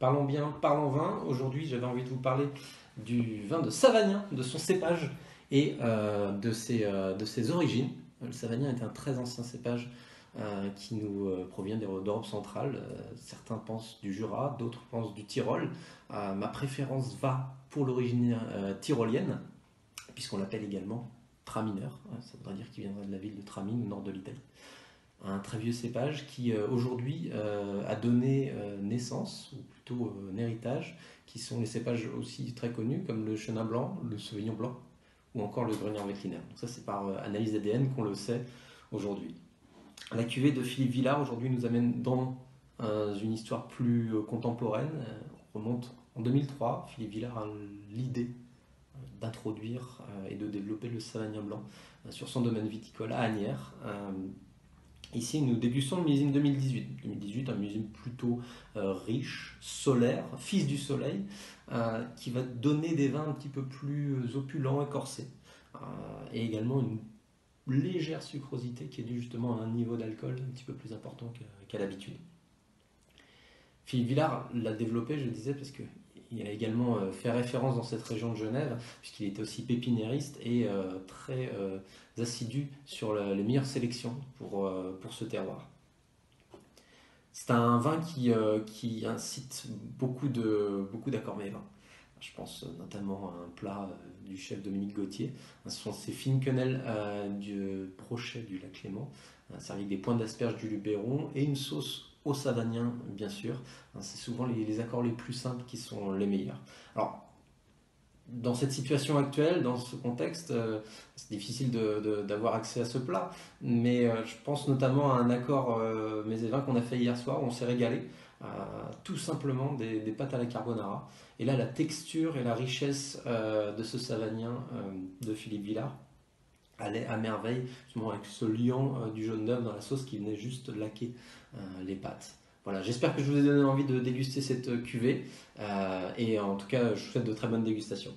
Parlons bien, parlons vin. Aujourd'hui, j'avais envie de vous parler du vin de Savagnin, de son cépage et de ses origines. Le Savagnin est un très ancien cépage qui nous provient d'Europe centrale. Certains pensent du Jura, d'autres pensent du Tyrol. Ma préférence va pour l'origine tyrolienne, puisqu'on l'appelle également Traminer. Ça voudrait dire qu'il viendrait de la ville de Tramine, au nord de l'Italie. Un très vieux cépage qui aujourd'hui a donné naissance, ou plutôt un héritage, qui sont les cépages aussi très connus comme le Chenin blanc, le Sauvignon blanc ou encore le Gruyère Veltliner. Donc ça c'est par analyse ADN qu'on le sait aujourd'hui. La cuvée de Philippe Villard aujourd'hui nous amène dans une histoire plus contemporaine. On remonte en 2003, Philippe Villard a l'idée d'introduire et de développer le Savagnin blanc sur son domaine viticole à Asnières. Ici, nous dégustons le millésime 2018. 2018, un millésime plutôt riche, solaire, fils du soleil, qui va donner des vins un petit peu plus opulents et corsés. Et également une légère sucrosité qui est due justement à un niveau d'alcool un petit peu plus important qu'à l'habitude. Philippe Villard l'a développé, je disais, parce qu'il a également fait référence dans cette région de Genève, puisqu'il était aussi pépiniériste et très assidu sur les meilleures sélections pour ce terroir. C'est un vin qui incite beaucoup d'accords mets-vins. Je pense notamment à un plat du chef Dominique Gauthier. Ce sont ces fines quenelles du brochet du lac Léman, servi avec des pointes d'asperges du Luberon et une sauce au savagnin, bien sûr. C'est souvent les accords les plus simples qui sont les meilleurs. Alors, dans cette situation actuelle, dans ce contexte, c'est difficile d'avoir accès à ce plat, mais je pense notamment à un accord mets et vins qu'on a fait hier soir, où on s'est régalé, tout simplement des pâtes à la carbonara. Et là, la texture et la richesse de ce savagnin de Philippe Villard allait à merveille, justement avec ce liant du jaune d'œuf dans la sauce qui venait juste laquer les pâtes. Voilà, j'espère que je vous ai donné envie de déguster cette cuvée et en tout cas, je vous souhaite de très bonnes dégustations.